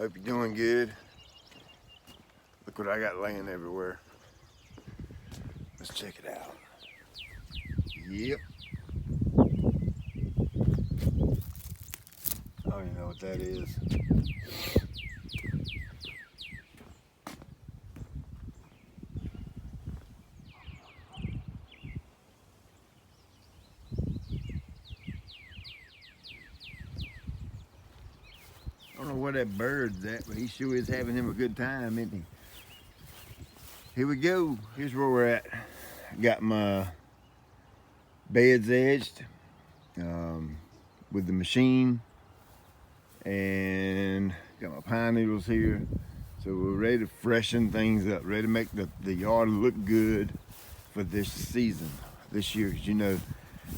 Hope you're doing good. Look what I got laying everywhere. Let's check it out. Yep. I don't even know what that is. I don't know where that bird's at, but he sure is having him a good time, isn't he? Here we go. Here's where we're at. Got my beds edged with the machine, and got my pine needles here. So we're ready to freshen things up, ready to make the yard look good for this season, this year. Because, you know,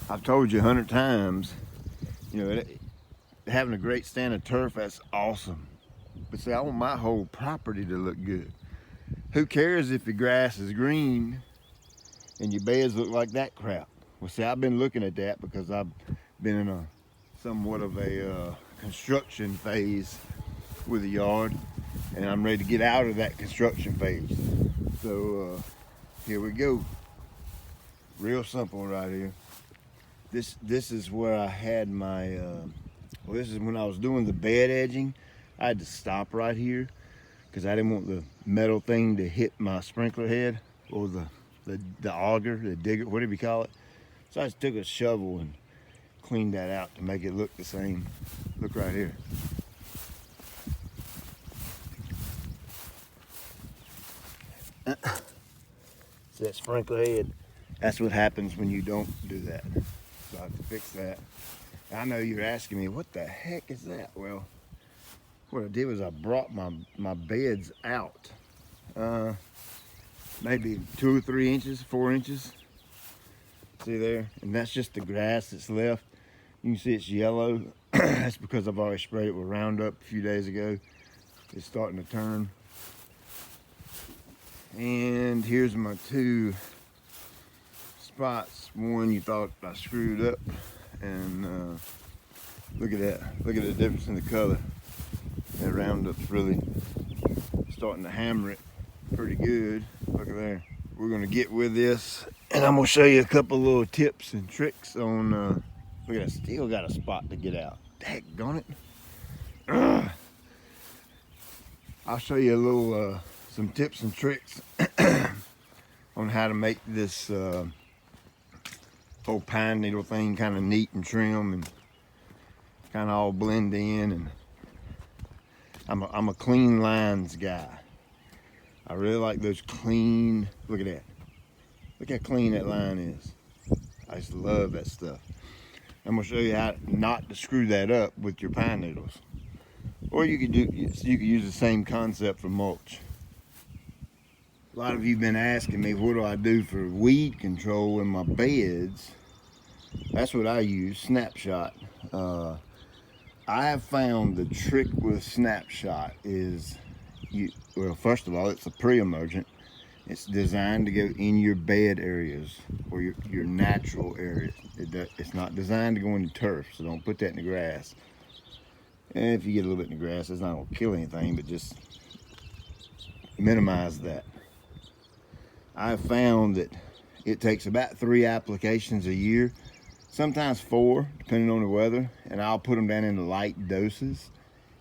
I've told you 100 times, you know, having a great stand of turf, that's awesome. But see, I want my whole property to look good. Who cares if your grass is green and your beds look like that crap? Well, see, I've been looking at that because I've been in a somewhat of a construction phase with the yard, and I'm ready to get out of that construction phase. So here we go. Real simple right here. This is where I had my well, this is when I was doing the bed edging. I had to stop right here because I didn't want the metal thing to hit my sprinkler head, or the auger, the digger, whatever you call it. So I just took a shovel and cleaned that out to make it look the same. Look right here. See that sprinkler head? That's what happens when you don't do that. So I have to fix that. I know you're asking me, what the heck is that? Well, what I did was I brought my beds out. Maybe 2 or 3 inches, 4 inches. See there? And that's just the grass that's left. You can see it's yellow. That's because I've already sprayed it with Roundup a few days ago. It's starting to turn. And here's my 2 spots. One you thought I screwed up, and look at that. Look at the difference in the color. That Roundup's really starting to hammer it pretty good. Look at there. We're gonna get with this, and I'm gonna show you a couple little tips and tricks on. Look at that. Still got a spot to get out. Daggone it. I'll show you a little some tips and tricks on how to make this whole pine needle thing kind of neat and trim and kind of all blend in. And I'm a clean lines guy. I really like those clean. Look at that. Look how clean that line is. I just love that stuff. I'm gonna show you how not to screw that up with your pine needles. Or you could use the same concept for mulch. A lot of you have been asking me, what do I do for weed control in my beds? That's what I use, Snapshot. I have found the trick with Snapshot is, well, first of all, it's a pre-emergent. It's designed to go in your bed areas or your natural areas. It's not designed to go into turf, so don't put that in the grass. And if you get a little bit in the grass, it's not going to kill anything, but just minimize that. I've found that it takes about 3 applications a year, sometimes 4, depending on the weather, and I'll put them down in light doses.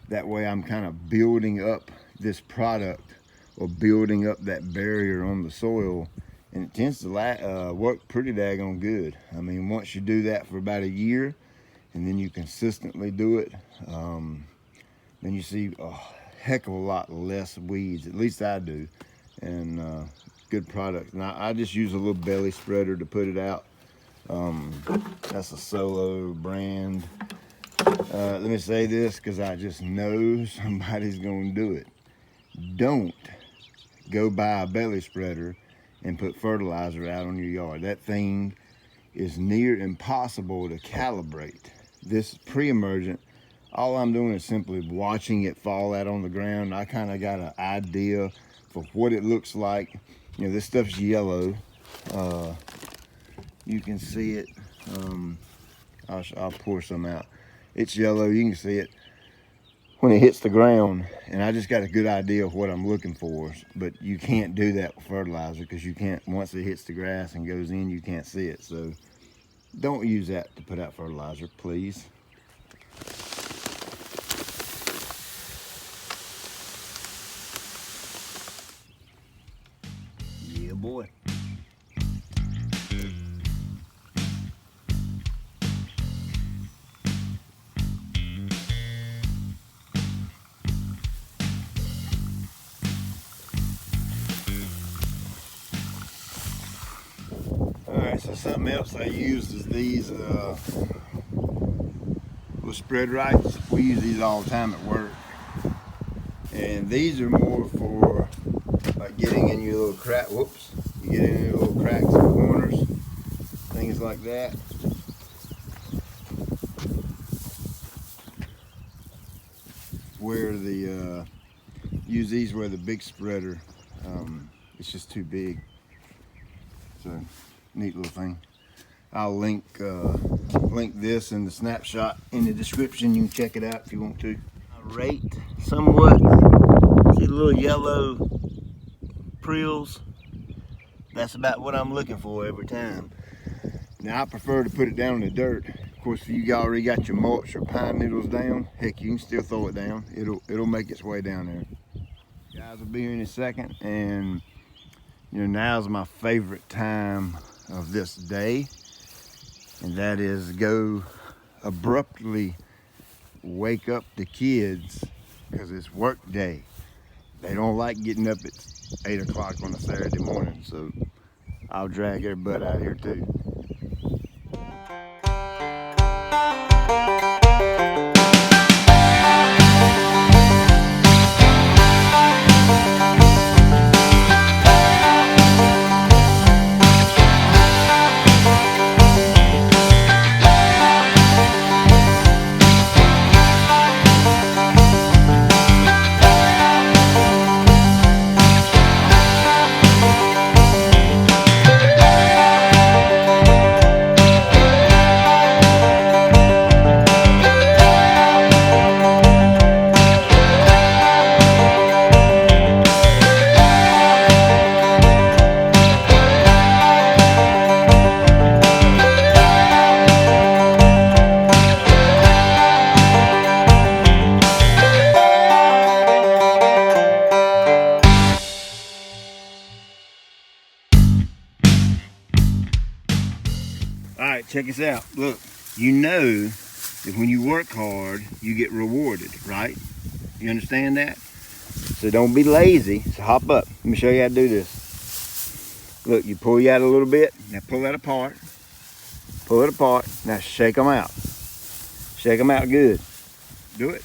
That way I'm kind of building up this product, or building up that barrier on the soil, and it tends to work pretty daggone good. I mean, once you do that for about a year, and then you consistently do it, then you see a heck of a lot less weeds. At least I do. And good product. Now I just use a little belly spreader to put it out. That's a Solo brand. Let me say this because I just know somebody's gonna do it. Don't go buy a belly spreader and put fertilizer out on your yard. That thing is near impossible to calibrate. This pre-emergent, all I'm doing is simply watching it fall out on the ground. I kind of got an idea for what it looks like. You know, this stuff's yellow. You can see it. I'll pour some out. It's yellow, you can see it. when it hits the ground, and I just got a good idea of what I'm looking for. But you can't do that with fertilizer, because you can't, once it hits the grass and goes in, you can't see it. So don't use that to put out fertilizer, please. Yeah, boy. Alright, so something else I used is these little spread rights. We use these all the time at work. And these are more for like getting in your little crack, whoops, you get in your little cracks and corners, things like that. Where the, use these where the big spreader, it's just too big. So, neat little thing. I'll link this and the Snapshot in the description. You can check it out if you want to. I rate somewhat. See the little yellow prills? That's about what I'm looking for every time. Now I prefer to put it down in the dirt. Of course, if you already got your mulch or pine needles down, heck, you can still throw it down. It'll make its way down there. Guys will be here in a second, and you know, now's my favorite time of this day, and that is go abruptly wake up the kids, because it's work day. They don't like getting up at 8 o'clock on a Saturday morning, so I'll drag their butt out here too. Alright, check this out. Look, you know that when you work hard, you get rewarded, right? You understand that? So don't be lazy. So hop up. Let me show you how to do this. Look, you pull you out a little bit. Now pull that apart. Pull it apart. Now shake them out. Shake them out good. Do it.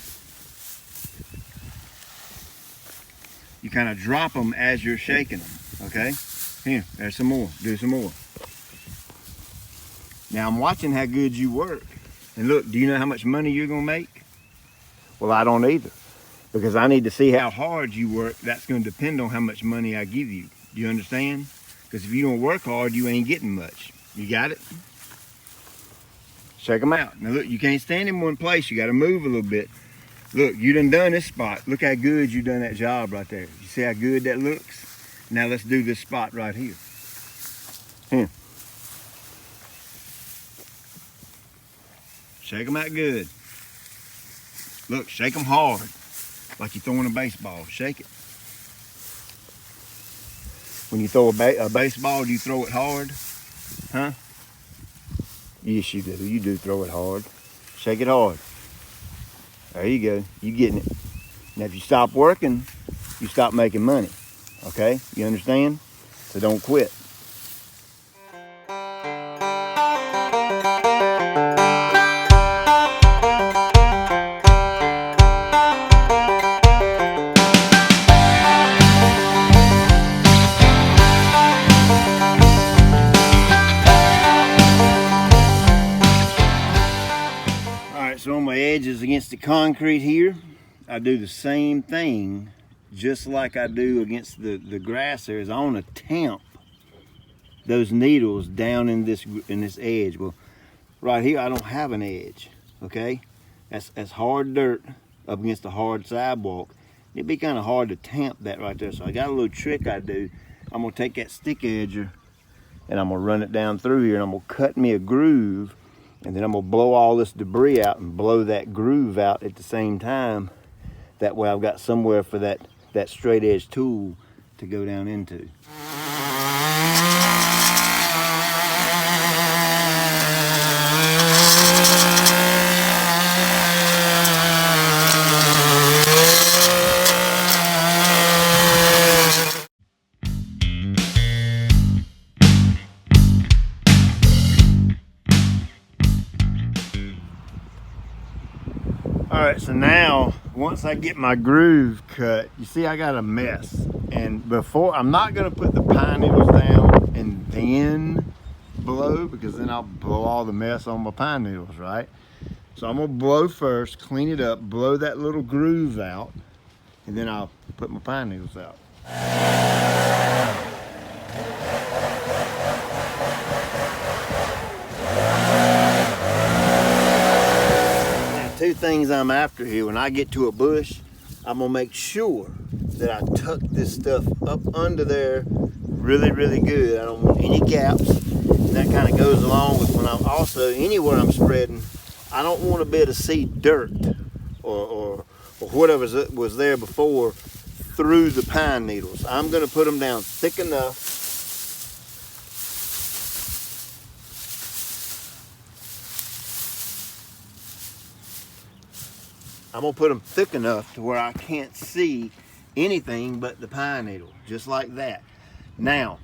You kind of drop them as you're shaking them, okay? Here, there's some more. Do some more. Now I'm watching how good you work. And look, do you know how much money you're gonna make? Well, I don't either. Because I need to see how hard you work. That's gonna depend on how much money I give you. Do you understand? Because if you don't work hard, you ain't getting much. You got it? Check them out. Now look, you can't stand in one place. You gotta move a little bit. Look, you done this spot. Look how good you done that job right there. You see how good that looks? Now let's do this spot right here. Here. Shake them out good. Look, shake them hard, like you're throwing a baseball. Shake it. When you throw a baseball, do you throw it hard? Huh? Yes, you do. You do throw it hard. Shake it hard. There you go. You getting it. Now, if you stop working, you stop making money. Okay? You understand? So don't quit. So on my edges against the concrete here, I do the same thing just like I do against the grass there. Is I want to tamp those needles down in this edge. Well, right here I don't have an edge, okay? That's hard dirt. up against the hard sidewalk. It'd be kind of hard to tamp that right there. So I got a little trick I do. I'm gonna take that stick edger and I'm gonna run it down through here, and I'm gonna cut me a groove, and then I'm gonna blow all this debris out and blow that groove out at the same time. That way I've got somewhere for that straight edge tool to go down into. Alright, so now once I get my groove cut, you see I got a mess. And before, I'm not going to put the pine needles down and then blow, because then I'll blow all the mess on my pine needles, right? So I'm going to blow first, clean it up, blow that little groove out, and then I'll put my pine needles out. Two things I'm after here. When I get to a bush, I'm gonna make sure that I tuck this stuff up under there really, really good. I don't want any gaps. And that kind of goes along with when I'm also, anywhere I'm spreading, I don't want to be able to see dirt or whatever was there before through the pine needles. I'm gonna put them down thick enough . I'm gonna put them thick enough to where I can't see anything but the pine needle, just like that. Now,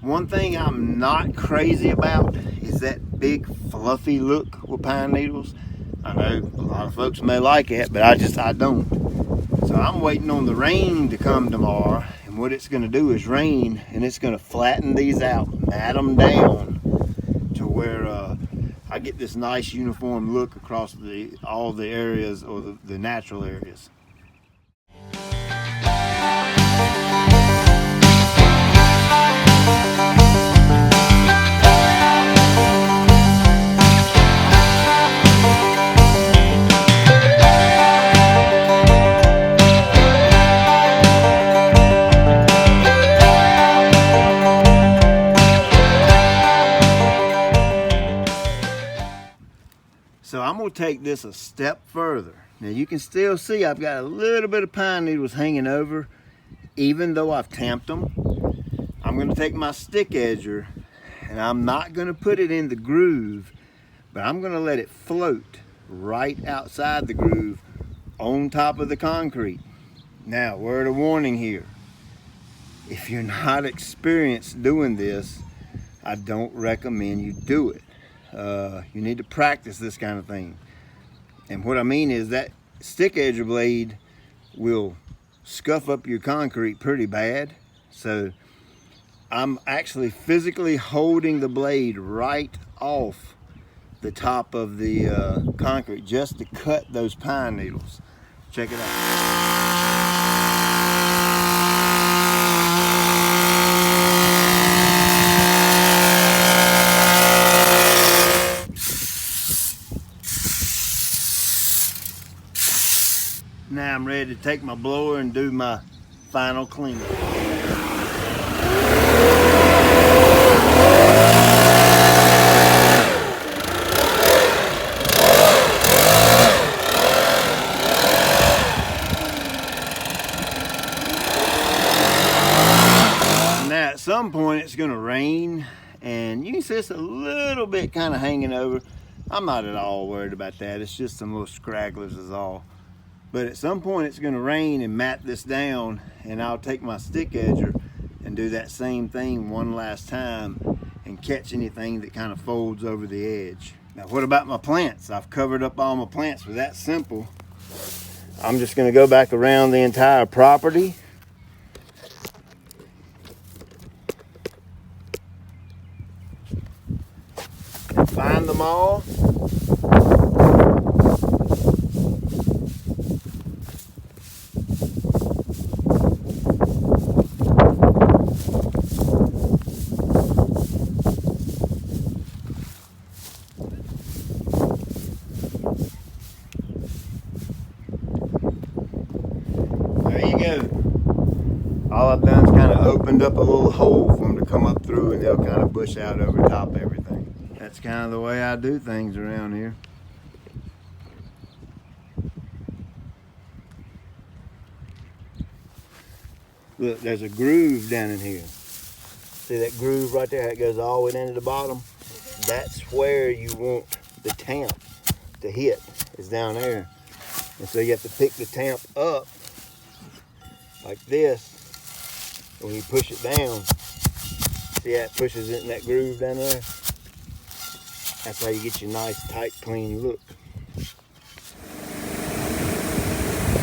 one thing I'm not crazy about is that big fluffy look with pine needles. I know a lot of folks may like it, but I don't. So I'm waiting on the rain to come tomorrow, and what it's gonna do is rain, and it's gonna flatten these out, mat them down to where I get this nice uniform look across all the areas, or the natural areas. So I'm going to take this a step further. Now you can still see I've got a little bit of pine needles hanging over, even though I've tamped them. I'm going to take my stick edger, and I'm not going to put it in the groove, but I'm going to let it float right outside the groove on top of the concrete. Now, word of warning here. If you're not experienced doing this, I don't recommend you do it. You need to practice this kind of thing. And what I mean is that stick edger blade will scuff up your concrete pretty bad. So I'm actually physically holding the blade right off the top of the concrete just to cut those pine needles. Check it out. Now I'm ready to take my blower and do my final cleanup. Now at some point it's going to rain, and you can see it's a little bit kind of hanging over. I'm not at all worried about that. It's just some little scragglers is all. But at some point it's going to rain and mat this down, and I'll take my stick edger and do that same thing one last time and catch anything that kind of folds over the edge. Now what about my plants? I've covered up all my plants with that simple. I'm just going to go back around the entire property. And find them all. opened up a little hole for them to come up through, and they'll kind of bush out over top of everything. That's kind of the way I do things around here. Look, there's a groove down in here. See that groove right there? It goes all the way down to the bottom. That's where you want the tamp to hit, is down there. And so you have to pick the tamp up like this. When you push it down, see how it pushes it in that groove down there? That's how you get your nice, tight, clean look.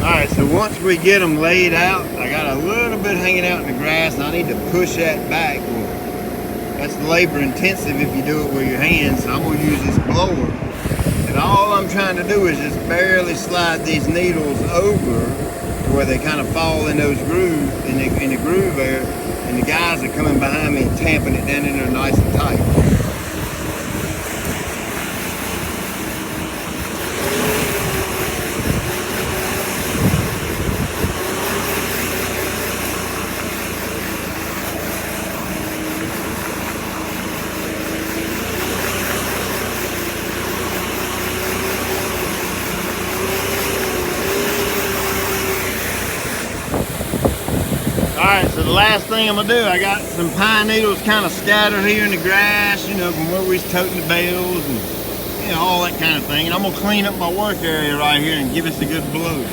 Alright, so once we get them laid out, I got a little bit hanging out in the grass, and I need to push that back. That's labor intensive if you do it with your hands, so I'm going to use this blower. And all I'm trying to do is just barely slide these needles over to where they kind of fall in those grooves, in the groove there, and the guys are coming behind me and tamping it down in there nice and tight. Alright, so the last thing I'm going to do, I got some pine needles kind of scattered here in the grass, you know, from where we was toting the bales and, you know, all that kind of thing. And I'm going to clean up my work area right here and give us a good blow.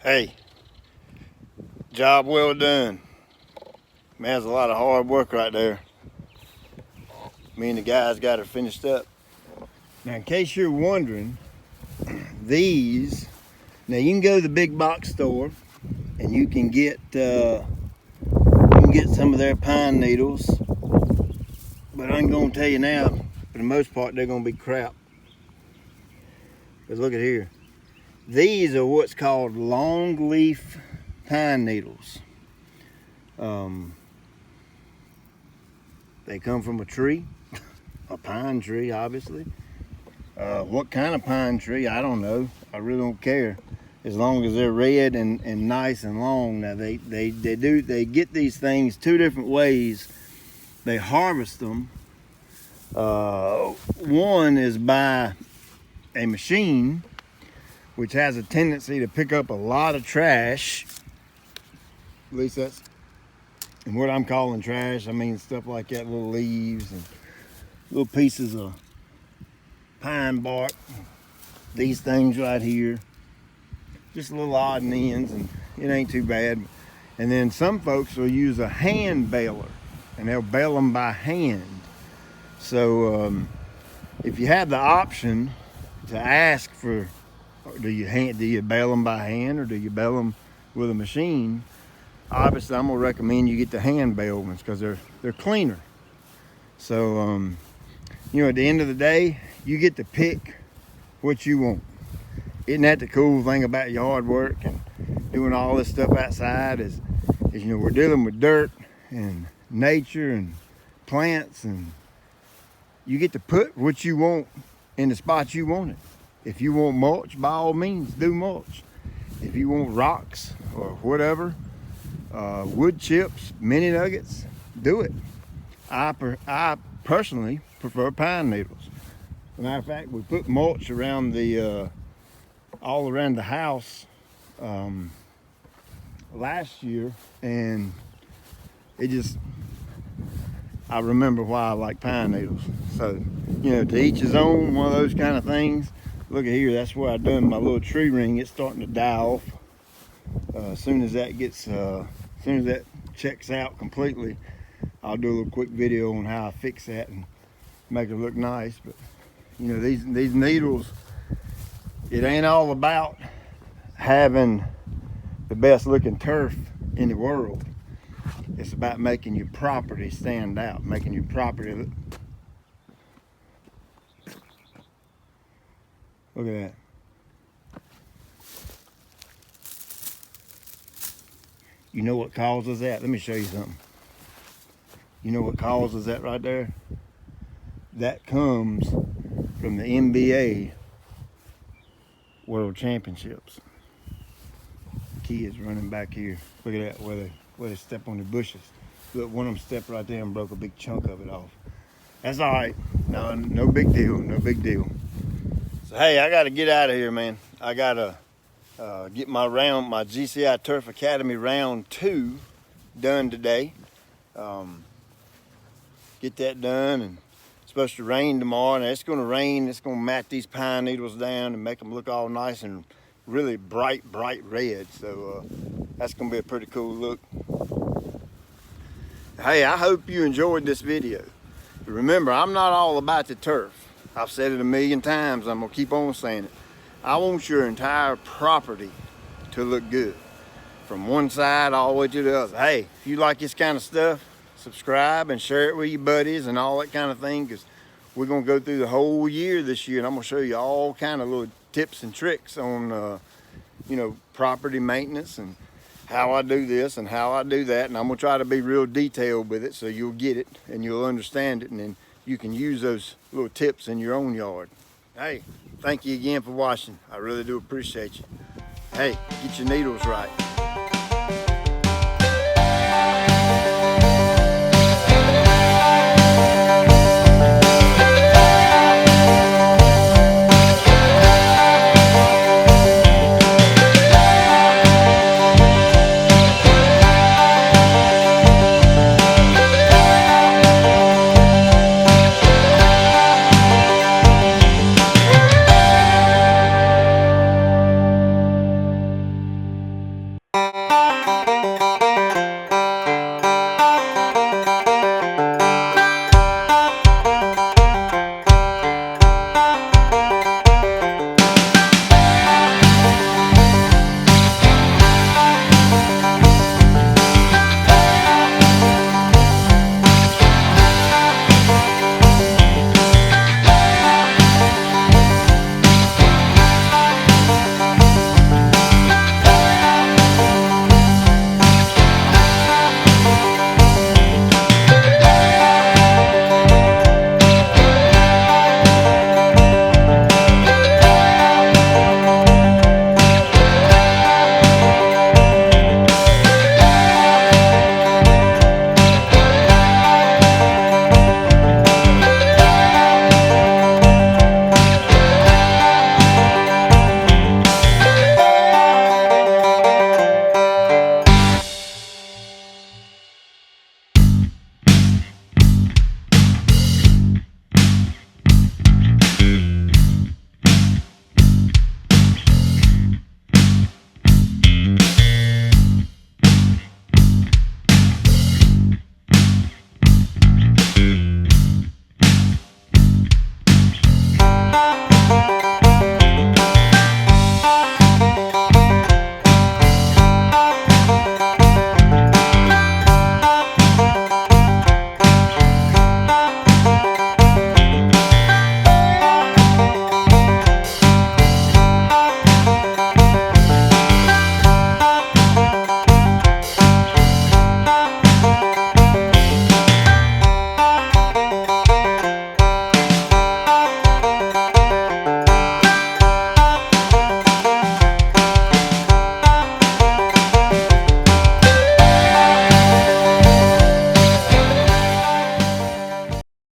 Hey, job well done. Man, that's a lot of hard work right there. Me and the guys got her finished up. Now, in case you're wondering, these, now you can go to the big box store and you can get some of their pine needles, but I'm going to tell you now, for the most part, they're going to be crap. Because look at here. These are what's called long leaf pine needles. They come from a tree, a pine tree, obviously. What kind of pine tree, I don't know. I really don't care, as long as they're red and nice and long. Now they get these things two different ways. They harvest them. One is by a machine, which has a tendency to pick up a lot of trash. At least that's, and what I'm calling trash, I mean stuff like that, little leaves and little pieces of pine bark. These things right here, just little odd ends, and it ain't too bad. And then some folks will use a hand baler, and they'll bale them by hand. So if you have the option to ask for, do you bale them by hand or do you bale them with a machine? Obviously, I'm gonna recommend you get the hand bale ones because they're cleaner. So you know, at the end of the day, you get to pick what you want. Isn't that the cool thing about yard work and doing all this stuff outside? Is you know, we're dealing with dirt and nature and plants, and you get to put what you want in the spot you want it. If you want mulch, by all means, do mulch. If you want rocks or whatever, wood chips, mini nuggets, do it. I personally prefer pine needles. As a matter of fact, we put mulch around the all around the house last year, and it just, I remember why I like pine needles. So, you know, to each his own, one of those kind of things. Look at here, that's where I done my little tree ring. It's starting to die off. As soon as that gets, as soon as that checks out completely, I'll do a little quick video on how I fix that and make it look nice. But you know, these needles, it ain't all about having the best looking turf in the world. It's about making your property stand out, making your property look. Look at that. You know what causes that? Let me show you something. You know what causes that right there? That comes from the NBA World Championships. Kids running back here. Look at that, where they step on the bushes. Look, one of them stepped right there and broke a big chunk of it off. That's all right. No big deal. No big deal. So hey, I got to get out of here, man. I got to get my GCI Turf Academy round 2 done today. Get that done, and it's supposed to rain tomorrow. And it's going to rain. It's going to mat these pine needles down and make them look all nice and really bright red. So that's going to be a pretty cool look. Hey, I hope you enjoyed this video. Remember, I'm not all about the turf. I've said it a million times. I'm going to keep on saying it. I want your entire property to look good, from one side all the way to the other. Hey, if you like this kind of stuff, subscribe and share it with your buddies and all that kind of thing, because we're going to go through the whole year this year, and I'm going to show you all kind of little tips and tricks on property maintenance and how I do this and how I do that. And I'm going to try to be real detailed with it so you'll get it and you'll understand it, and then you can use those little tips in your own yard. Hey, thank you again for watching. I really do appreciate you. Hey, get your needles right.